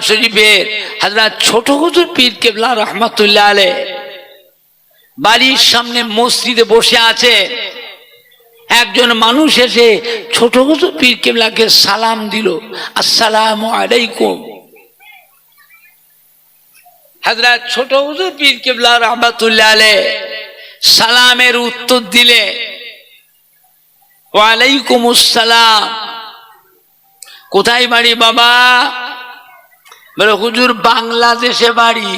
শরীফের হযরত ছোট হুজুর পীর কেবলা রহমাতুল্লাহ আলাইহ বাড়ির সামনে মসজিদে বসে আছে। একজন মানুষ এসে ছোট হুজুর পীর কেবলাকে সালাম দিল, আসসালামু আলাইকুম। হযরত ছোট হুজুর পীর কেবলা রহমাতুল্লাহ আলাইহ সালামের উত্তর দিলে, ওয়ালাইকুম আসসালাম। কোথায় বাড়ি বাবা? বলে হুজুর বাংলাদেশে বাড়ি।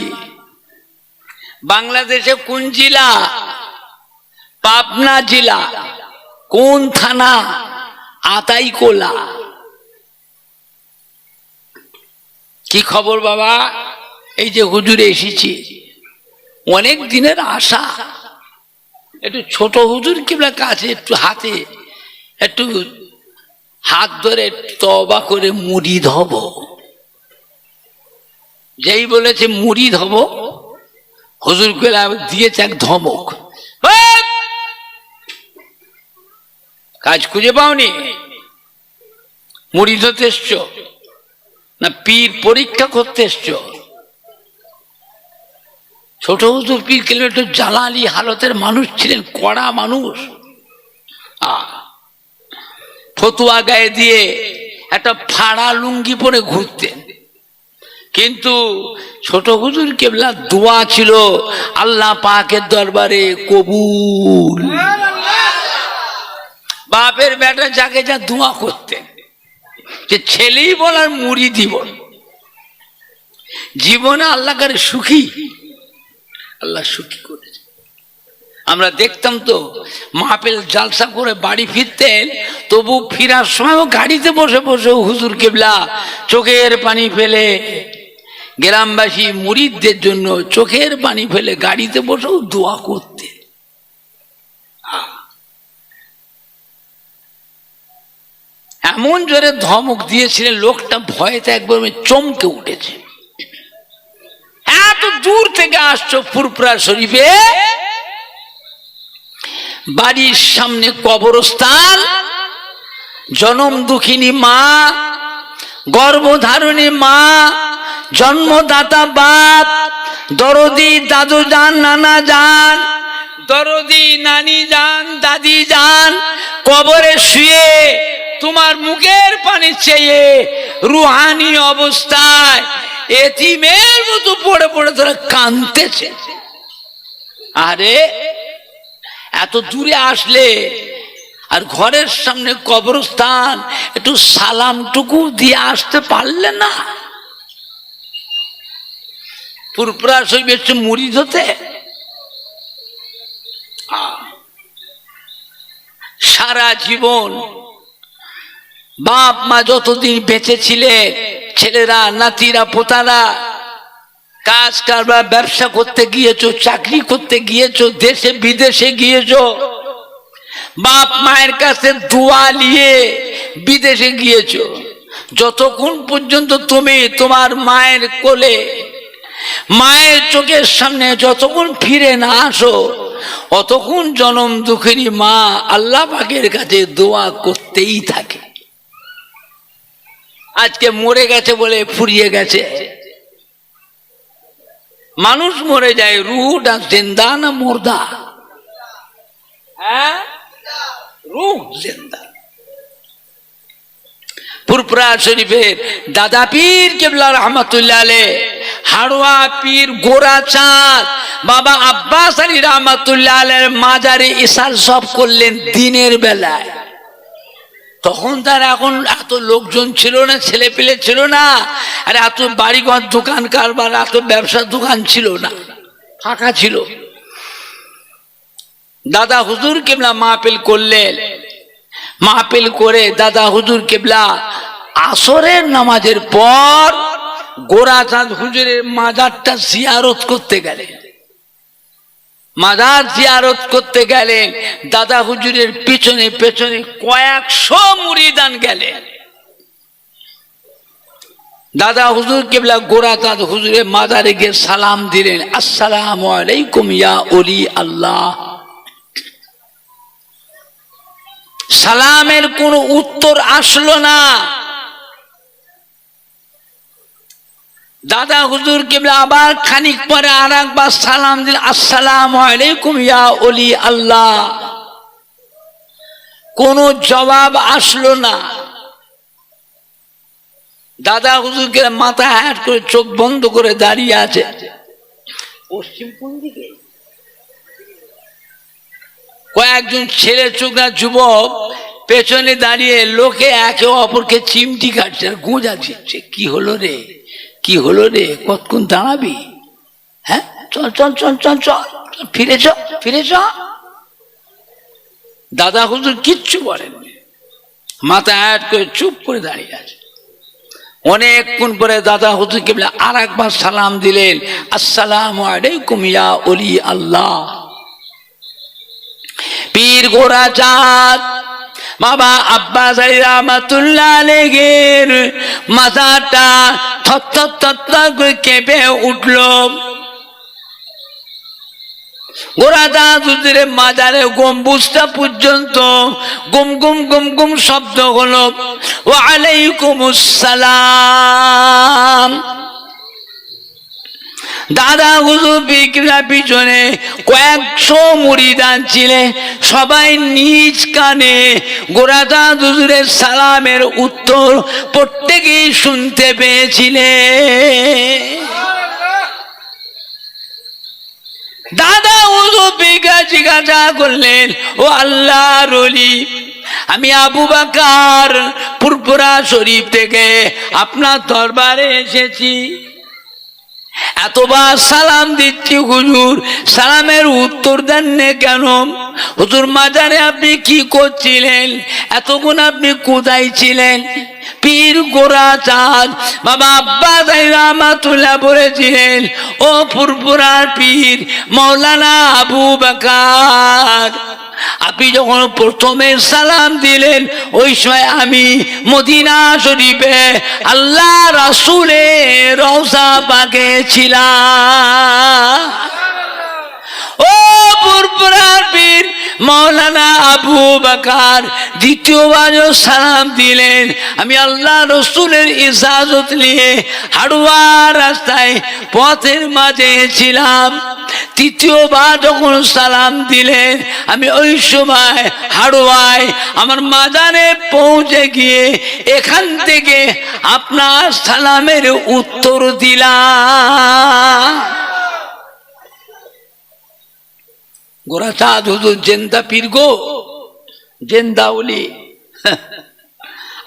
বাংলাদেশে কোন জেলা? পাবনা জেলা। কোন থানা? আতাইকোলা। কি খবর বাবা? এই যে হুজুর এসেছি, অনেক দিনের আশা, একটু ছোট হুজুর কিংবা কাছে একটু হাতে একটু হাত ধরে তওবা করে মুরিদ হব। যেই বলেছে মুরিদ হব, হুজুর কেবলা দিয়েছে এক ধমক, কাজ খুঁজে পাওনি? মুরিদ হতে এসছ না পীর পরীক্ষা করতে এসছ? ছোট হুজুর পীর কেবলা একটু জালালি হালতের মানুষ ছিলেন, কড়া মানুষ। ফতুয়া গায়ে দিয়ে একটা ফাড়া লুঙ্গি পরে ঘুরতেন। কিন্তু ছোট হুজুর কেবলা দোয়া ছিল আল্লাহ পাকের দরবারে কবুল। বাপের বেটা যাকে যা দোয়া করতেন, যে ছেলেই বলার মুরিদি বল, জীবনে আল্লাহ কারে সুখী, আল্লাহ সুখী করেছে। আমরা দেখতাম তো মাহফিল জালসা করে বাড়ি ফিরতেন, তবু ফিরার সময়ও গাড়িতে বসে বসে হুজুর কেবলা চোখের পানি ফেলে, গ্রামবাসী মুরিদদের জন্য চোখের পানি ফেলে গাড়িতে বসেও দোয়া করতেন। এমন জোরে ধমক দিয়েছিলেন, লোকটা ভয়েতে একবার চমকে উঠেছে। এত দূর থেকে আসছো ফুরফুরা শরীফে, বাড়ির সামনে কবরস্থান, জনম দুঃখিনী মা, গর্ভধারণী মা, জন্মদাতা বাপ, দরদি দাদু যান, নানা যান, দরদি নানি যান, দাদি যান, কবরে শুয়ে তোমার মুখের পানি চেয়ে রুহানি অবস্থায় এতিমের মতো পড়ে পড়ে তারা কাঁদতেছে। আরে এত দূরে আসলে আর ঘরের সামনে কবরস্থান, একটু সালামটুকু দিয়ে আসতে পারলে না? ফুরফুরা শরীফ এসছে মুরিদ হতে। সারা জীবন বাপ মা যতদিন বেঁচে ছিলেন, ছেলেরা নাতিরা পোতারা কাজ কারবার ব্যবসা করতে গিয়েছো, চাকরি করতে গিয়েছো, দেশে বিদেশে গিয়েছো, বাপ মায়ের কাছে দোয়া নিয়ে বিদেশে গিয়েছো। যতক্ষণ পর্যন্ত তুমি তোমার মায়ের কোলে, মায়ের চোখের সামনে যতক্ষণ ফিরে না আসো, অতক্ষণ জনম দুঃখিনী মা আল্লাহ পাকের কাছে দোয়া করতেই থাকে। আজকে মরে গেছে বলে ফুরিয়ে গেছে। মানুষ মরে যায়, রুহটা জিন্দা না মুর্দা? হ্যাঁ, রুহ জিন্দা। ফুরফুরা শরীফের দাদা পীর কেবলা রহমাতুল্লাহ আলাইহ, হাড়ুয়া পীর গোরাচাঁদ বাবা আব্বাস আলী রহমাতুল্লাহ আলাইহির মাজারে ইসাল সব করলেন দিনের বেলায়। তখন তার এখন এত লোকজন ছিল না, ছেলে পেলে ছিল না, আর এত বাড়িঘর দোকান কারবার, এত ব্যবসার দোকান ছিল না, ফাঁকা ছিল। দাদা হুজুর কেবলা মাহফিল করলেন। মাহফিল করে দাদা হুজুর কেবলা আসরের নামাজের পর গোরাচাঁদ হুজুরের মাজারটা জিয়ারত করতে গেলেন। মাজার জিয়ারত করতে গেলেন, দাদা হুজুরের পিছনে পেছনে কয়েকশো মুরিদান গেলেন। দাদা হুজুর কেবলা গোরাচাঁদ হুজুরের মাজারে গিয়ে সালাম দিলেন, আসসালামু আলাইকুম ইয়া ওলি আল্লাহ। সালামের কোনো উত্তর আসলো না। দাদা হুজুর কেবলা আবার খানিক পরে আর একবার সালাম দিল, আসসালামু আলাইকুম ইয়া ওলি আল্লাহ। কোনো জবাব আসলো না। দাদা হুজুরকে মাথা হ্যাট করে চোখ বন্ধ করে দাঁড়িয়ে আছে। পশ্চিম কোন দিকে? কয়েকজন ছেলে চোখা যুবক পেছনে দাঁড়িয়ে লোকে একে অপরকে চিমটি কাটছে আর গোঁজা দিচ্ছে। কি হলো রে, কি হলো রে, কতক্ষণ দাঁড়াবি? হ্যাঁ, চল চল চল চল চল, ফিরে চ ফিরে চ। দাদা হুজুর কিচ্ছু বলেননি, মাথা হ্যাট করে চুপ করে দাঁড়িয়ে আছে। অনেকক্ষণ পরে দাদা হুজুর কেবলা আর একবার সালাম দিলেন, আসসালামু আলাইকুম ইয়া ওলি আল্লাহ। পীর গোরা চাঁদ বাবা আব্বাস আলী রহমাতুল্লাহ আলাইহির মাথাটা থরথর থরথর করে কেঁপে উঠল। গোরা চাঁদ হুজুরের মাজারে গম্বুজটা পর্যন্ত গুম গুম গুম গুম শব্দ হলো। ওয়া আলাইকুমুস সালাম। দাদা হুজুর বিক্রা পিছনে কয়েকশো মুরিদান ছিলেন, সবাই নিজ কানে গোরা চাঁদ হুজুরের সালামের উত্তর প্রত্যেকেই শুনতে পেয়েছিলেন। দাদা হুজুর বিক্রা জিজ্ঞাসা করলেন, ও আল্লাহর ওলি, আমি আবু বকর ফুরফুরা শরীফ থেকে আপনার দরবারে এসেছি। এতবার সালাম দিচ্ছি হুজুর, সালামের উত্তর দেননি কেন? হুজুর মাজারে আপনি কি করছিলেন? এতক্ষণ আপনি কোথায় ছিলেন? পীর গোরা চাঁদ বাবা আব্বাস আলী রহমাতুল্লাহ বলেছিলেন, ও ফুরফুরার পীর মাওলানা আবু বকর, আপনি যখন প্রথমে সালাম দিলেন ওই সময় আমি মদিনা শরীফে আল্লাহ রাসূলের রওজা পাকে ছিলাম। ও ফুরফুরার পীর মাওলানা আবু বকর দ্বিতীয়বার সালাম দিলেন, আমি আল্লাহ রসুলের ইজাজত নিয়ে হাড়ুয়া রাস্তায় পথের মাঝে ছিলাম। তৃতীয়বার যখন সালাম দিলেন আমি ওই সময় হাড়ুয়ায় আমার মাজারে পৌঁছে গিয়ে এখান থেকে আপনার সালামের উত্তর দিলাম। গোরা চাঁদ হুজুর জেন্দা পীর গো, জেন্দা ওলি।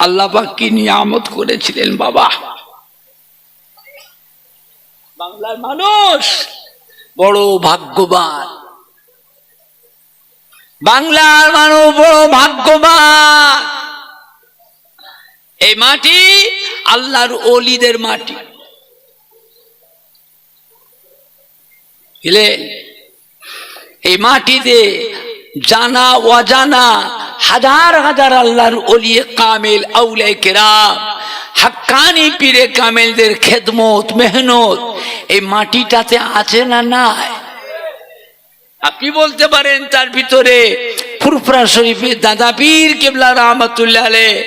আল্লাহ পাক কি নিয়ামত করেছিলেন বাবা। বাংলার মানুষ বড় ভাগ্যবান, বাংলার মানুষ বড় ভাগ্যবান। এই মাটি আল্লাহর ওলিদের মাটি। এই মাটিতে জানা অজানা হাজার হাজার আল্লাহর ওলি কামেল আউলিয়া কেরাম হাক্কানি পীরে কামেলদের খেদমত মেহনত এই মাটিটাতে আছে না নাই? আপনি বলতে পারেন তার ভিতরে ফুরফুরা শরীফে দাদা পীর কেবলা রহমাতুল্লাহ আলাইহি,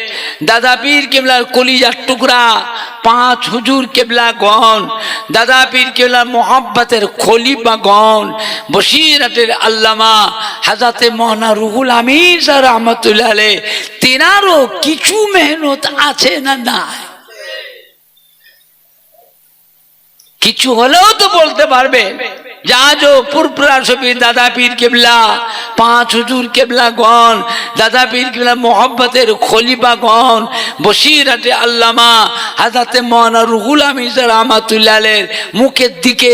দাদা পীর কেবলার কলিজার টুকরা পাঁচ হুজুর কেবলা গণ, দাদা পীর কেবলা মোহাব্বতের খলিফা গণ, বসিরাটের আল্লামা হাজরাতে মওলানা রুহুল আমিন স্যার রহমাতুল্লাহ আলাইহি, তেনারও কিছু মেহনত আছে না নাই? কিছু হলেও তো বলতে পারবে যে আজও ফুরফুরা শরীফ দাদা পীর কেবলা পাঁচ হুজুর কেবলা গণ, দাদা পীর কেবলা মোহাব্বতের খলিফা গণ, বসিরাতে আল্লামা হাজরাতে মওলানা রুহুল আমিন রহমাতুল্লাহ আলাইহির মুখের দিকে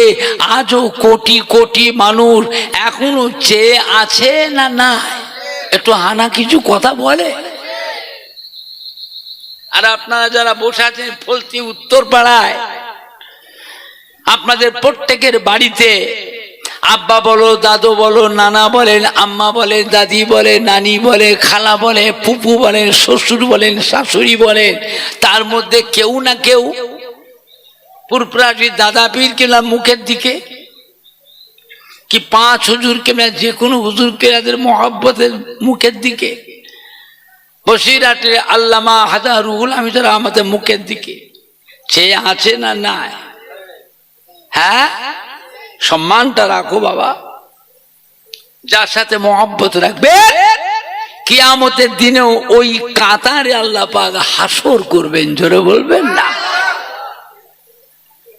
আজও কোটি কোটি মানুষ এখনো চেয়ে আছে না না? একটু হানা কিছু কথা বলে। আর আপনারা যারা বসে আছেন ফলতি উত্তর পাড়ায়, আপনাদের প্রত্যেকের বাড়িতে আব্বা বলো, দাদু বলো, নানা বলেন, আম্মা বলেন, দাদি বলে, নানি বলে, খালা বলে, ফুপু বলেন, শ্বশুর বলেন, শাশুড়ি বলেন, তার মধ্যে কেউ না কেউ ফুরফুরা দাদা পীর কেবলা মুখের দিকে কি পাঁচ হুজুর কেবলা যে কোনো হুজুর কেবলাদের মোহাব্বতের মুখের দিকে, বসিরাটের আল্লামা হাজা রুহুল আমিন আমাদের মুখের দিকে চেয়ে আছে না নাই? হ্যাঁ, সম্মানটা রাখো বাবা। যার সাথে মহব্বত রাখবে, কিয়ামতের দিনেও ওই কাতারে আল্লাহ পাক হাসর করবেন। জোরে বলবেন না?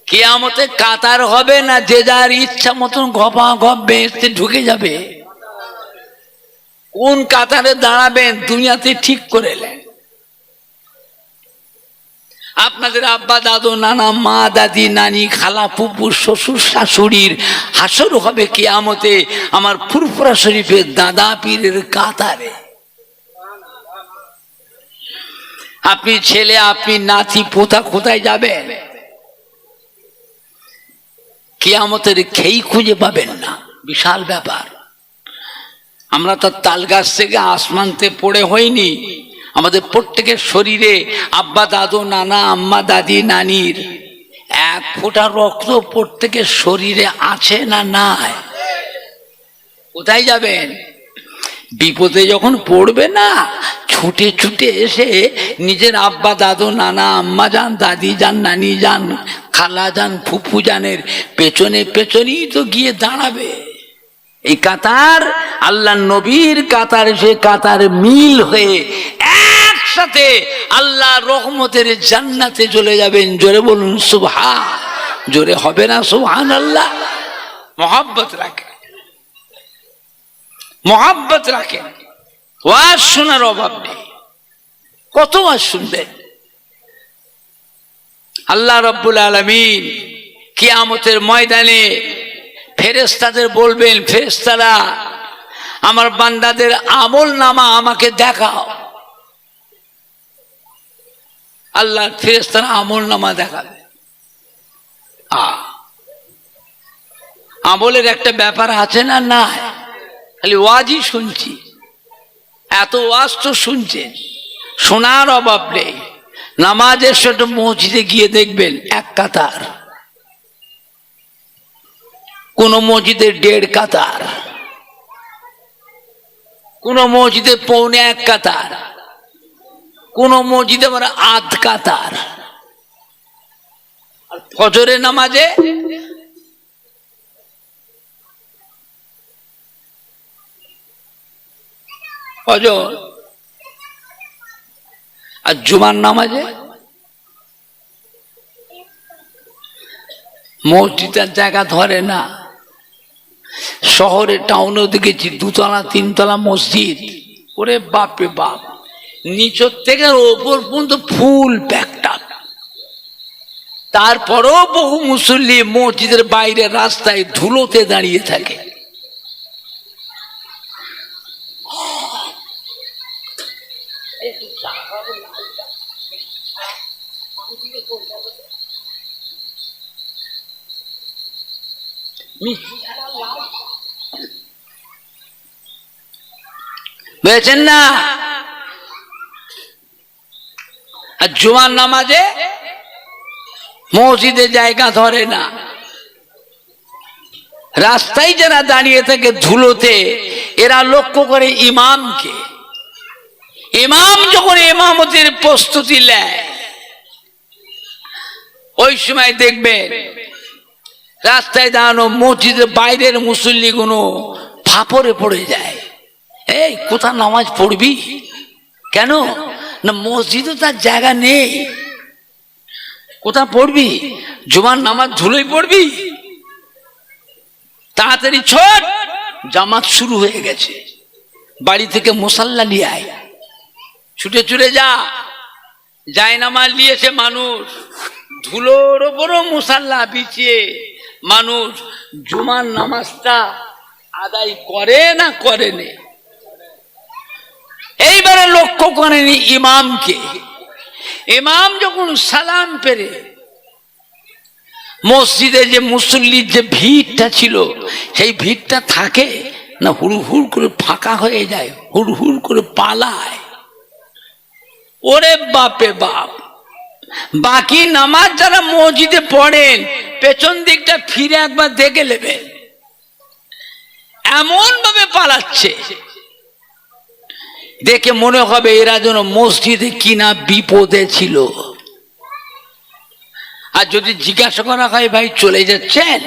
কিয়ামতে কাতার হবে না, যে যার ইচ্ছা মতন গপা গপ বেহেশতে ঢুকে যাবে। কোন কাতারে দাঁড়াবেন দুনিয়াতে ঠিক করে নেন। আপনাদের আব্বা দাদু নানা মা দাদি নানি খালা ফুপু শ্বশুর শাশুড়ির হাসর হবে কিয়ামতে আমার ফুরফুরা শরীফের দাদা পীরের কাতারে। আপনি ছেলে, আপনি নাতি পোতা কোথায় যাবেন? কিয়ামতের খেই খুঁজে পাবেন না, বিশাল ব্যাপার। আমরা তো তাল গাছ থেকে আসমানতে পড়ে হইনি। আমাদের প্রত্যেকের শরীরে আব্বা দাদু নানা আম্মা দাদি নানির এক ফোঁটা রক্ত প্রত্যেকের শরীরে আছে না নাই? কোথায় যাবেন? বিপদে যখন পড়বে না, ছুটে ছুটে এসে নিজের আব্বা দাদু নানা আম্মা যান দাদি যান নানি যান খালা যান ফুফু জানের পেছনে পেছনেই তো গিয়ে দাঁড়াবে। এই কাতার আল্লাহ নবীর কাতার, সে কাতার মিল হয়ে একসাথে আল্লাহ রহমতের জান্নাতে চলে যাবেন। জোরে বলুন সুবহান। জোরে হবে না সুবহানাল্লাহ? মহব্বত রাখেন, মহব্বত রাখেন। ওয়াজ শোনার অভাব নেই, কত ওয়াজ শুনবেন। আল্লাহ রাব্বুল আলামিন কিয়ামতের ময়দানে ফেরেশতাদের বলবেন, ফেরেশতারা আমার বান্দাদের আমল নামা আমাকে দেখাও। আল্লাহ ফেরেশতারা আমল নামা দেখাবে। আমলের একটা ব্যাপার আছে না? না, খালি ওয়াজই শুনছি। এত ওয়াজ তো শুনছেন, শোনার অভাব নেই। নামাজের সাথে মসজিদে গিয়ে দেখবেন এক কাতার, কোন মসজিদে 1.5 কাতার, কোন মসজিদে 1.25 কাতার, কোন মসজিদে মানে 1/2 কাতার। আর ফজরের নামাজে ফজর আর জুমার নামাজে মসজিদের জায়গা ধরে না। শহরে টাউনে দেখেছি 2 তলা 3 তলা মসজিদ, ওরে বাপরে বাপ, নিচের থেকে ওপর পর্যন্ত ফুল প্যাকটা। তারপরেও বহু মুসল্লি মসজিদের বাইরে রাস্তায় ধুলোতে দাঁড়িয়ে থাকে। বুঝেছেন না? আর জুমার নামাজে মসজিদে জায়গা ধরে না। রাস্তায় যারা দাঁড়িয়ে থাকে ধুলোতে, এরা লক্ষ্য করে ইমামকে। ইমাম যখন ইমামতির প্রস্তুতি নেয়, ওই সময় দেখবেন রাস্তায় দাঁড়ানো মসজিদের বাইরের মুসল্লিগুলো ফাপড়ে পড়ে যায়। এই কোথা নামাজ পড়বি? কেন না মসজিদে তার জায়গা নেই। কোথা পড়বি? জুমার নামাজ ধুলোই পড়বি? তাড়াতাড়ি ছোট, জামাত শুরু হয়ে গেছে, বাড়ি থেকে মুসাল্লা নিয়ে আয়, ছুটে ছুটে যা। জায়নামাজ নিয়েছে মানুষ, ধুলোর ওপরও মুসাল্লা বিছিয়ে মানুষ জুমার নামাজটা আদায় করে না করে নে। এইবারে লক্ষ্য করেনি ইমামকে। ইমাম যখন সালাম পেরে মসজিদে যে মুসল্লির যে ভিড়টা ছিল, সেই ভিড়টা থাকে না হুড় হুড় করে ফাঁকা হয়ে যায়, হুড় হুড় করে পালায়। ওরে বাপে বাপ, বাকি নামাজ যারা মসজিদে পড়েন পেছন দিকটা ফিরে একবার দেখে নেবেন, এমন ভাবে পালাচ্ছে দেখে মনে হবে এরা যেন মসজিদে কিনা বিপদে ছিল। আর যদি জিজ্ঞাসা করা হয় ভাই চলে যাচ্ছেন,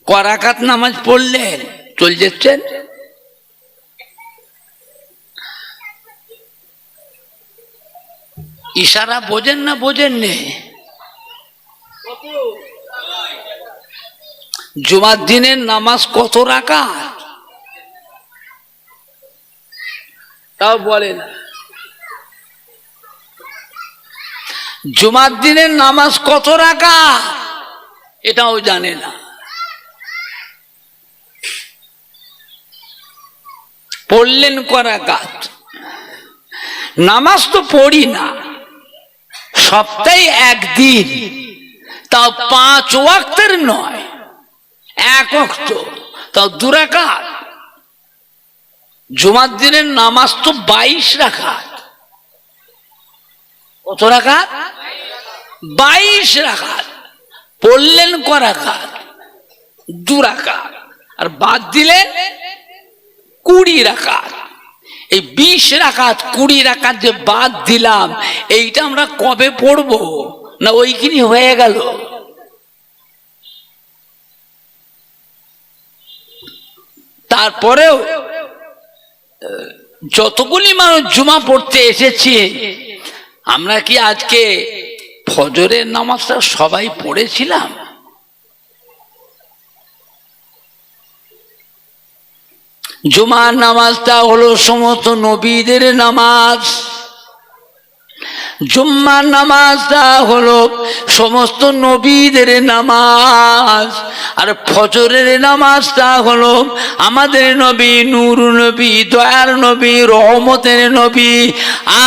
ক রাকাত নামাজ পড়লেন, চলে যাচ্ছেন? ইশারা বোঝেন না বোঝেন নে? জুমার দিনের নামাজ কত রাকাত তাও বলে না। জুমার দিনের নামাজ কত রাকাত এটাও জানে না। পড়লেন ক রাকাত? নামাজ তো পড়ি না, সপ্তাহে একদিন, তাও 5 ওয়াক্তের নয়, 1 ওয়াক্ত, তাও 2 রাকাত। জুমার দিনের নামাজ তো 22 রাকাত। কত রাকাত? 22 রাকাত। পড়লেন ক রাকাত? 2 রাকাত। আর বাদ দিলেন 20 রাকাত। এই 20 রাকাত 20 রাকাত যে বাদ দিলাম, এইটা আমরা কবে পড়বো? না ওইখানে হয়ে গেল? তারপরেও যতগুলি মানুষ জুমা পড়তে এসেছে, আমরা কি আজকে ফজরের নামাজটা সবাই পড়েছিলাম? জুমার নামাজটা হলো সমস্ত নবীদের নামাজ। জুম্মার নামাজটা হলো সমস্ত নবীদের নামাজ। আর ফজরের নামাজটা হলো আমাদের নবী, নূর নবী, দয়ার নবী, রহমতের নবী,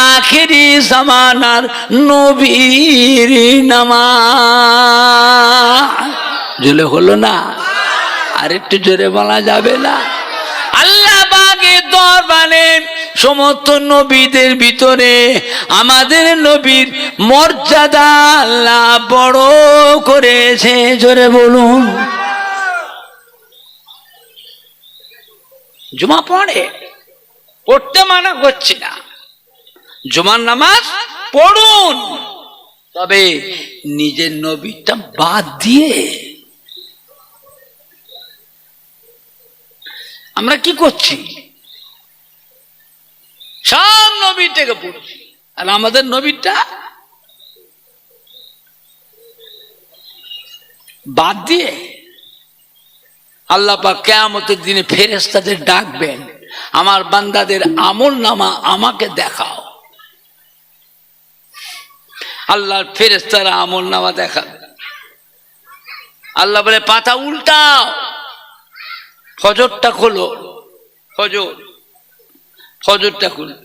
আখেরি জামানার নবীর নামাজ। জোরে হলো না? আর একটু জোরে বলা যাবে না? আল্লাহ পাকের দরবারে সমস্ত নবীদের ভিতরে আমাদের নবীর মর্যাদা আল্লাহ বড় করেছে। জোরে বলুন। জুমা পড়তে মানা করছি না, জুমার নামাজ পড়ুন, তবে নিজের নবীটা বাদ দিয়ে। আমরা কি করছি? সব নবীটাকে পড়ছি, আর আমাদের নবীটা বাদ দিয়ে। আল্লাহ পাক কিয়ামতের দিনে ফেরেশতাদের ডাকবেন, আমার বান্দাদের আমল নামা আমাকে দেখাও। আল্লাহর ফেরেশতারা আমল নামা দেখাবে। আল্লাহ বলে পাতা উল্টাও, ফজরটা খোলো, ফজরটা খুলে।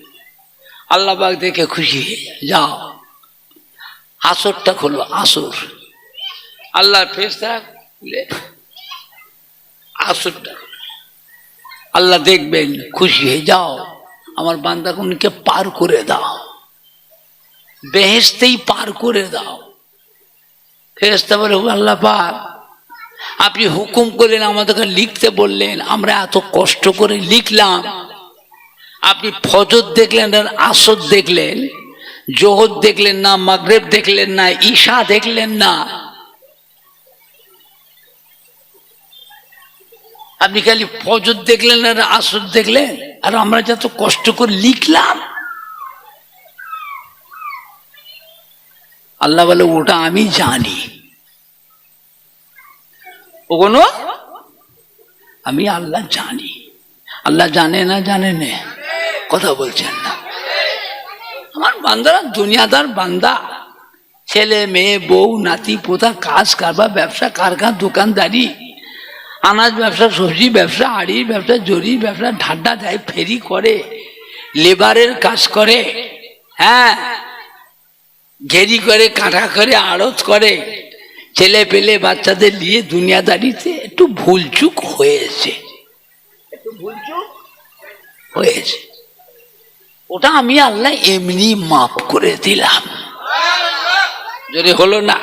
আল্লাহ পাক দেখে খুশি, যাও আসরটা খোলো, আসর। আল্লাহর ফেরেশতারা খুলে আসরটা, আল্লাহ দেখবেন খুশি হয়ে, যাও আমার বান্দাগুলোকে পার করে দাও, বেহেশতেই পার করে দাও। ফেরেশতা বলে, আল্লাহ পাক আপনি হুকুম করলেন, আমাদেরকে লিখতে বললেন, আমরা এত কষ্ট করে লিখলাম। আপনি ফজর দেখলেন আর আসর দেখলেন, জোহর দেখলেন না, মাগরিব দেখলেন না, ঈশা দেখলেন না, আপনি খালি ফজর দেখলেন আর আসর দেখলেন, আর আমরা যত কষ্ট করে লিখলাম। আল্লাহ বলে, ওটা আমি জানি, ওগুলো আমি আল্লাহ জানি। আল্লাহ জানে না? জানে না? কথা বলছেন না? আমার বান্দারা দুনিয়াদার বান্দা, ছেলে মেয়ে, বউ, নাতি পোতা, কাজ কারবার, ব্যবসা, কারখানা, দোকানদারি, আনাজ ব্যবসা, সবজি ব্যবসা, আড়ির ব্যবসা, জরির ব্যবসা, ঢাড্ডা দেয়, ফেরি করে, লেবারের কাজ করে, হ্যাঁ, ঘেরি করে, কাঁটা করে, আড়ত করে, ছেলে পেলে বাচ্চাদের নিয়ে দুনিয়াদারিতে একটু ভুলচুক হয়েছে, ওটা আমি আল্লাহ এমনি মাফ করে দিলাম। যদি হলো না?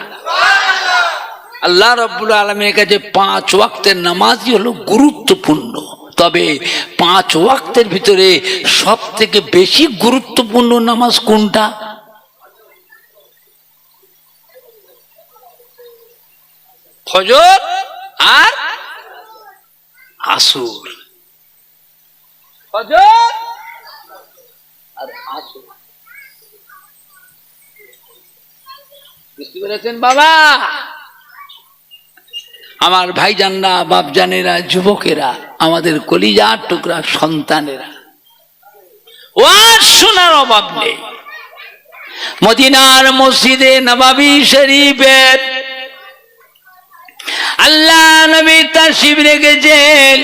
আল্লাহ রাব্বুল আলামিনের কাছে 5 ওয়াক্তের নামাজই হলো গুরুত্বপূর্ণ। তবে 5 ওয়াক্তের ভিতরে সব থেকে বেশি গুরুত্বপূর্ণ নামাজ কোনটা? ফজর আর আসর, ফজর আর আসর। বুঝতে পেরেছেন বাবা? আমার ভাইজানরা, বাপজানেরা, যুবকেরা, আমাদের কলিজার টুকরা সন্তানেরা, ওয়াজ শোনার অভাব নেই। মদিনার মসজিদে নববী শরীফের আল্লাহ নবী তাশরীফ রেখেছেন।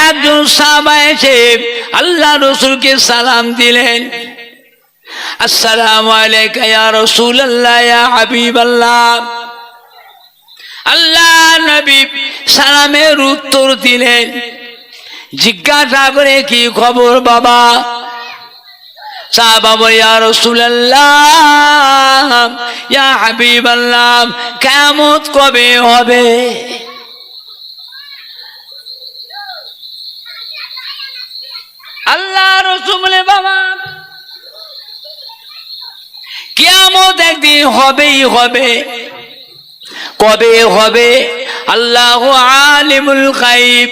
একজন সাহাবা এসে আল্লাহ রাসূলকে সালাম দিলেন, আসসালামু আলাইকা ইয়া রাসূলুল্লাহ ইয়া হাবিবাল্লাহ। আল্লাহ নবী সালামের উত্তর দিলেন, জিজ্ঞাসা করে কি খবর বাবা? সাহাবা বলে, ইয়া রাসূলুল্লাহ ইয়া হাবিবাল্লাহ, কিয়ামত কবে হবে? আল্লাহ রাসূল বলে, বাবা কিয়ামত একদিন হবেই হবে। কবে হবে? আল্লাহু আলিমুল গায়ব,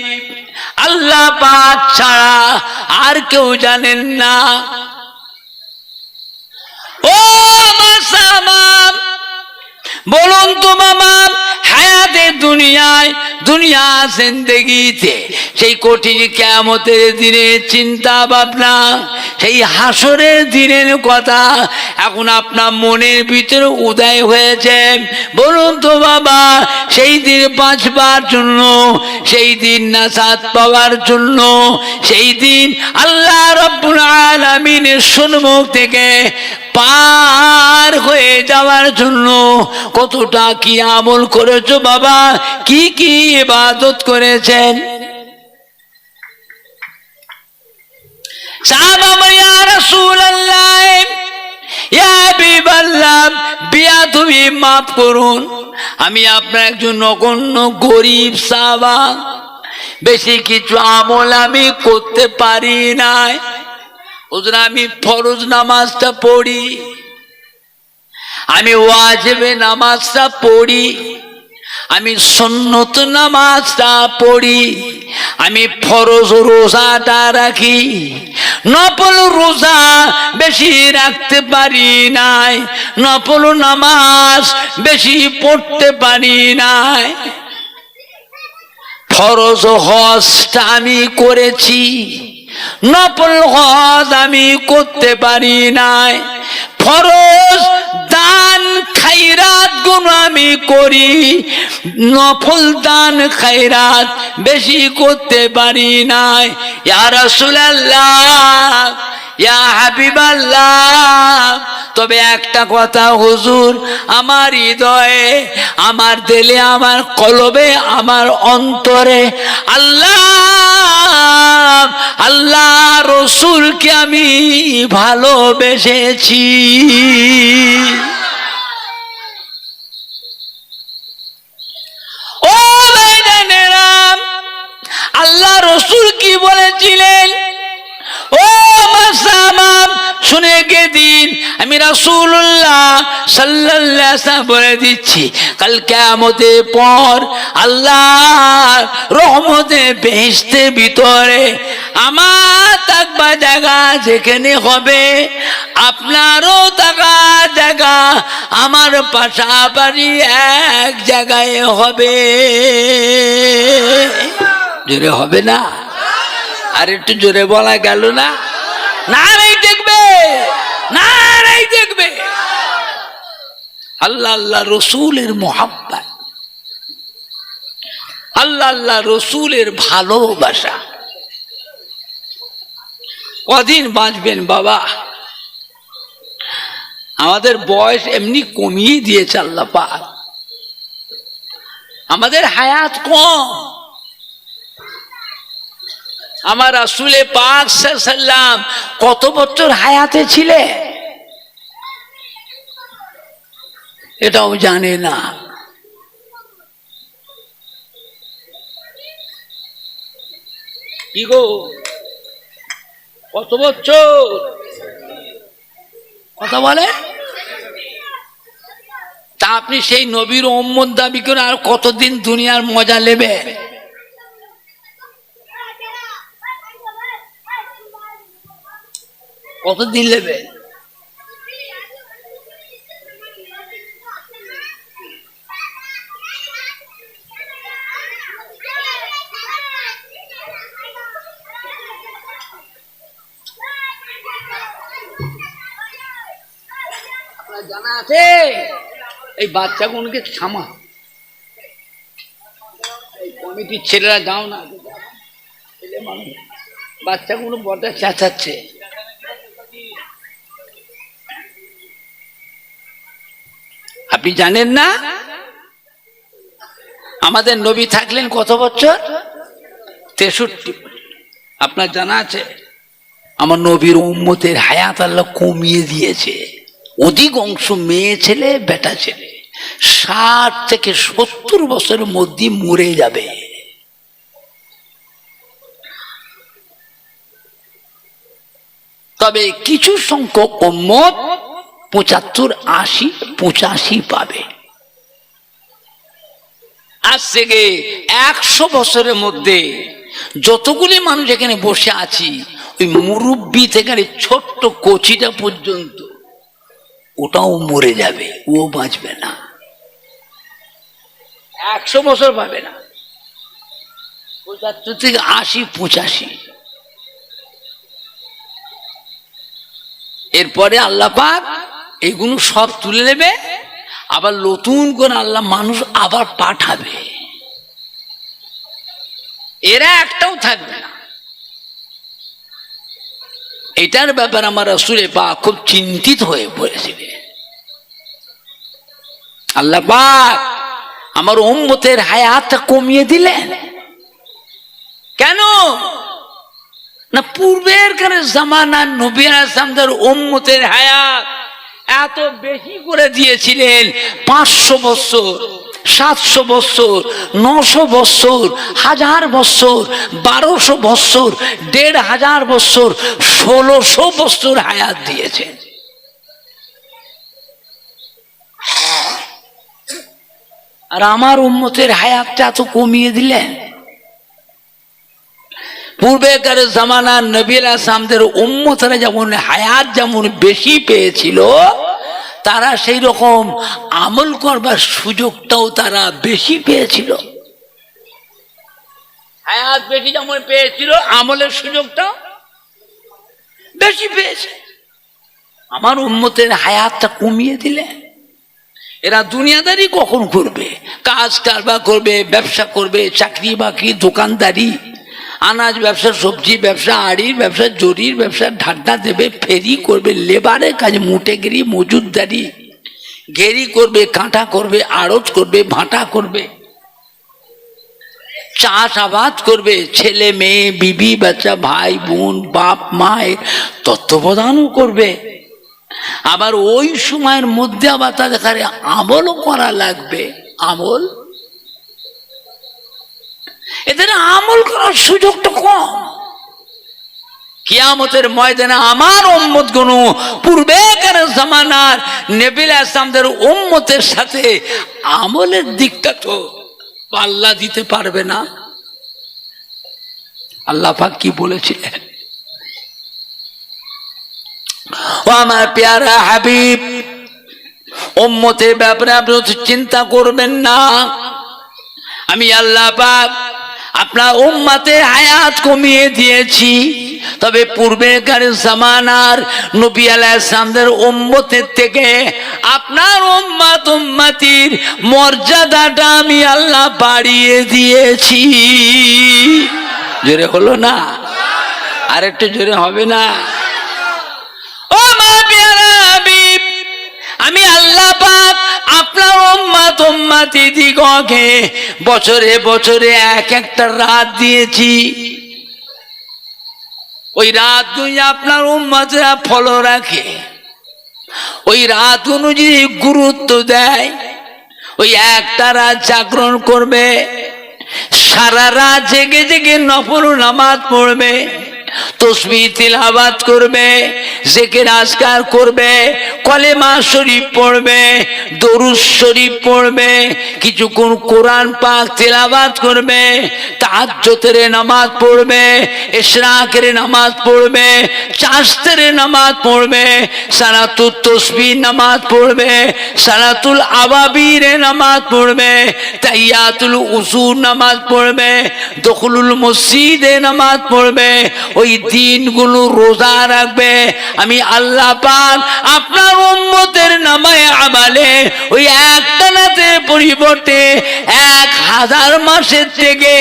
আল্লাহ পাক ছাড়া আর কেউ জানেন না। ও মাসামাম, বলুন তো বাবা, হায়াতে দুনিয়ায়, দুনিয়া জিন্দেগিতে সেই কঠিন কিয়ামতের দিনের চিন্তা ভাবনা, সেই হাসরের দিনের কথা এখন আপনার মনের ভিতরে উদয় হয়েছে। বলুন তো বাবা, সেই দিন বাঁচবার জন্য, সেই দিন নাজাত পাওয়ার জন্য, সেই দিন আল্লাহ রাব্বুল আলামিনের সম্মুখ থেকে পার হয়ে যাওয়ার জন্য কতটা কি আমল করেছো বাবা, কি কি ইবাদত করেছেন? সাহাবা বলে, ইয়া রাসূলুল্লাহ ইয়া হাবিবাল্লাহ, বিয়াদবি মাফ করুন, আমি আপনার একজন নগণ্য গরিব সাহাবা, বেশি কিছু আমল আমি করতে পারি নাই। হুজুর, আমি ফরজ নামাজটা পড়ি, আমি ওয়াজিবে নামাজটা পড়ি, আমি সুন্নত নামাজটা পড়ি, আমি ফরজ রোজাটা রাখি, নফল রোজা বেশি রাখতে পারি নাই, নফল নামাজ বেশি পড়তে পারি নাই। ফরজ হজটা আমি করেছি, নফল হজ আমি করতে পারি নাই। ফরজ দান খায়রাত গুলো আমি করি, নফল দান খায়রাত বেশি করতে পারি নাই। ইয়া রাসূলুল্লাহ ইয়া হাবিবাল্লাহ, তবে একটা কথা হুজুর, আমার হৃদয়ে, আমার দিলে, আমার কলবে, আমার অন্তরে আল্লাহ আল্লাহ রসুলকে আমি ভালোবেসেছি। ও ভাইজানেরা, আল্লাহ রসুল কি বলেছিলেন? ও মাসামাম, শুনে গে দিন, আমি রাসূলুল্লাহ সাল্লাল্লাহু আলাইহি ওয়াসাল্লাম বলে দিচ্ছি, কাল কিয়ামতের পর আল্লাহ রহমতে বেহেশতের ভিতরে আমার থাকবার জায়গা যেখানে হবে, আপনারও থাকার জায়গা আমার পাশাপাশি এক জায়গায় হবে। জোরে হবে না? আর একটু জোরে বলা গেল না? নারাই দেখবে, নারাই দেখবে। আল্লাহ আল্লাহ রসুলের মোহাব্বত, আল্লাহ আল্লাহ রসুলের ভালোবাসা। কদিন বাঁচবেন বাবা? আমাদের বয়স এমনি কমিয়ে দিয়েছে আল্লাহ পাক, আমাদের হায়াত কম। আমার রাসূলে পাক সাল্লাল্লাহু আলাইহি ওয়াসাল্লাম কত বছর হায়াতে ছিলেন এটাও জানে না। কি গো, কত বছর কথা বলে? তা আপনি সেই নবীর উম্মত দাবি করে আর কতদিন দুনিয়ার মজা নেবে? কতদিন নেবে? জানা আছে এই বাচ্চাগুলোকে থামা, কমিটির ছেলেরা যাও না, ছেলে মানুষ বাচ্চাগুলো বড় চেঁচাচ্ছে। আপনি জানেন না আমাদের নবী থাকলেন কত বছর? 63। আপনার জানা আছে আমার নবীর উম্মতের হায়াত আল্লাহ কমিয়ে দিয়েছে। অধিকাংশ মেয়ে ছেলে বেটা ছেলে 60 থেকে 70 বছরের মধ্যে মরে যাবে। তবে কিছু সংখ্যক উম্মত 75, 80, 85 পাবে। আজ থেকে 100 বছরের মধ্যে যতগুলি মানুষ এখানে বসে আছি, ওই মুরব্বী থেকে ছোট্ট কচিটা পর্যন্ত ওটাও মরে যাবে, ও বাঁচবে না। 100 বছর পাবে না, 75 থেকে 80, 85। এরপরে আল্লাহ পাক এগুলো সব তুলে নেবে, আবার নতুন করে আল্লাহ মানুষ আবার পাঠাবে, এরা একটাও থাকবে না। এটার ব্যাপারে আমার রাসূল পাক খুব চিন্তিত হয়ে পড়েছিলেন। আল্লাহ পাক আমার উম্মতের হায়াতটা কমিয়ে দিলেন কেন? না পূর্বের জামানার নবী আলাইহিস সালামের উম্মতের হায়াত এত বেশি করে দিয়েছিলেন। 500 বছর, 700 বছর, 900 বছর, 1000 বছর, 1200 বছর, 1500 বছর, 1600 বছর হায়াত দিয়েছেন। আর আমার উম্মতের হায়াতটা এত কমিয়ে দিলেন। পূর্বেকার জামানার নবী আলাইহিস সালামের উম্মতরা যেমন হায়াত যেমন বেশি পেয়েছিল, তারা সেই রকম আমল করবার সুযোগটাও তারা বেশি পেয়েছিল। হায়াত বেশি যেমন পেয়েছিল, আমলের সুযোগটাও বেশি পেয়েছে। আমার উম্মতের হায়াতটা কমিয়ে দিলে এরা দুনিয়াদারি কখন করবে? কাজ কারবার করবে, ব্যবসা করবে, চাকরি বাকরি, দোকানদারি, আনাজ ব্যবসা, সবজি ব্যবসা, আড়ির ব্যবসা, জরির ব্যবসা, ঢাড্ডা দেবে, ফেরি করবে, লেবারের কাজে মুটেগিরি, মজুরদারি, ঘেরি করবে, কাঁটা করবে, আড়ত করবে, ভাটা করবে, চাষাবাদ করবে, ছেলে মেয়ে, বিবি বাচ্চা, ভাই বোন, বাপ মায়ের তত্ত্বাবধানও করবে। আবার ওই সময়ের মধ্যে আবার তাদের আমলও করা লাগবে। আমল, এদের আমল করার সুযোগটা কম। কিয়ামতের ময়দানে আমার উম্মত গুলো পূর্বেকার জামানার নবী আলাইহিস সালামের উম্মতের সাথে আমলের দিকটা তো পাল্লা দিতে পারবে না। আল্লাহ পাক কি বলেছিলেন? ও আমার প্যারা হাবিব, উম্মতের ব্যাপারে আপনি চিন্তা করবেন না। আমি আল্লাহ পাক আপনার উম্মতের হায়াত কমিয়ে দিয়েছি, তবে পূর্বেকার জামানার নবী আলাইহিস সালামের উম্মতের থেকে আপনার উম্মত উম্মতির মর্যাদাটা আমি আল্লাহ বাড়িয়ে দিয়েছি। জোরে হলো না? আর একটু জোরে হবে না? ও মা প্যারা হাবিব, আমি আল্লাহ পাক আপনার উম্মত উম্মতি দিগকে বছরে বছরে এক একটা রাত দিয়েছি। ওই রাত দুই আপনার উম্মতরা ফলো রাখে, ওই রাত অনুযায়ী গুরুত্ব দেয়, ওই একটা রাত জাগরণ করবে, সারা রাত জেগে জেগে নফল নামাজ পড়বে, তসবিহ তিলাওয়াত করবে, জিকির আজকার করবে, কলেমা শরীফ পড়বে, দরুদ শরীফ পড়বে, কিছুক্ষণ কোরআন পাক তিলাওয়াত করবে, তাহাজ্জুদের নামাজ পড়বে, ইশরাকের নামাজ পড়বে, চাশতের নামাজ পড়বে, সালাতুত তসবিহ নামাজ পড়বে, সালাতুল আওয়াবির নামাজ পড়বে, তাহিয়াতুল উযু নামাজ পড়বে, দখলুল মসজিদে নামাজ পড়বে, ওই দিনগুলো রোজা রাখবে, আমি আল্লাহ পাক আপনার উম্মতের নামায়ে আমালে ওই একটা রাতের পরিবর্তে 1000 মাসের থেকে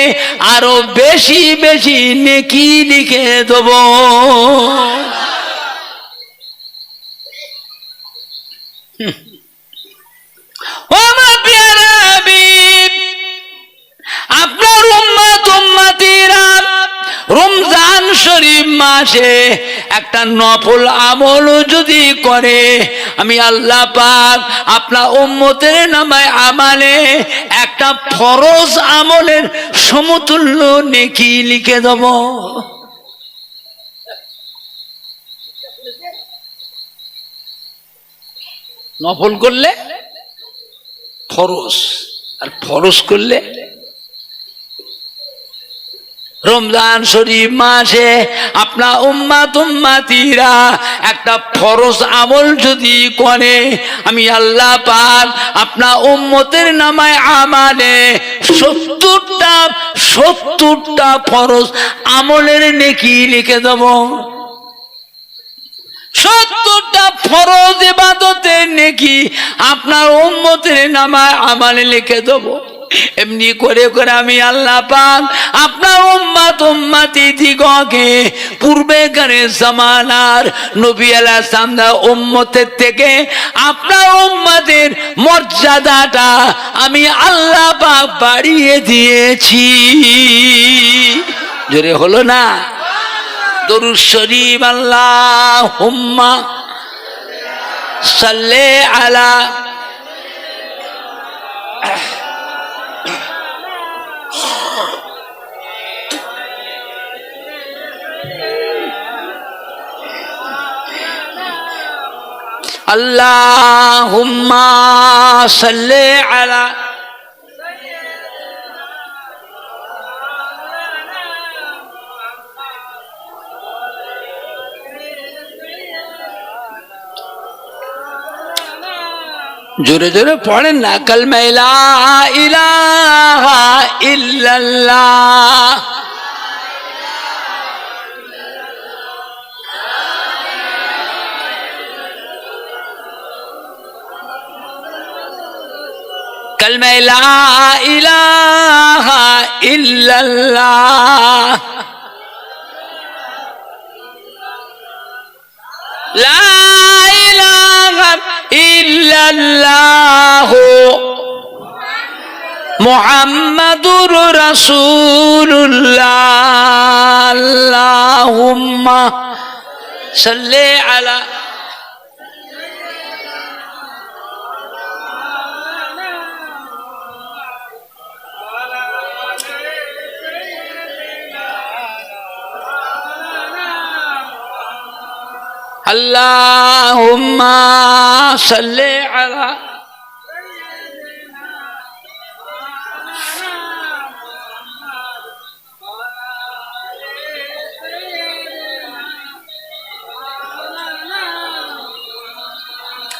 আরো বেশি বেশি নেকি লিখে দেব। আপনার উম্মত উম্মতিরা রমজান শরীফ মাসে একটা নফল আমল যদি করে, আমি আল্লাহ পাক আপনার উম্মতের নামায়ে আমালে একটা ফরজ আমলের সমতুল্য নেকি লিখে দেব। নফল করলে ফরজ, আর ফরজ করলে রমজান শরীফ মাসে আপনার উম্মত উম্মতিরা একটা ফরজ আমল যদি করে, আমি আল্লাহ পাক আপনার উম্মতের নামায়ে আমালে 70টা ফরজ আমলের নেকি লিখে দেব। 70টা ফরজ ইবাদতের নেকি আপনার উম্মতের নামায়ে আমালে লিখে দেব। এমনি করে করে আমি আল্লাহ পাক আপনার উম্মত উম্মতি দিগকে পূর্বেকারের জামানার নবী আলাইহিস সালাম উম্মতের থেকে আপনার উম্মতের মর্যাদাটা আমি আল্লাহ পাক বাড়িয়ে দিয়েছি। জোরে হলো না? দরুদ শরীফ আল্লাহুম্মা সাল্লি আলা আল্লাহুম্মা সাল্লি আলা জোরে জোরে পড়েন না, কালমা লা ইলাহা ইল্লাল্লাহ। কালমা লা ইলাহা ইল্লাল্লাহ, লা ইলাহা ইল্লাল্লাহ মুহাম্মাদুর রাসূলুল্লাহ। আল্লাহুম্মা সাল্লি আলা আল্লাহুম্মা সাল্লি আলা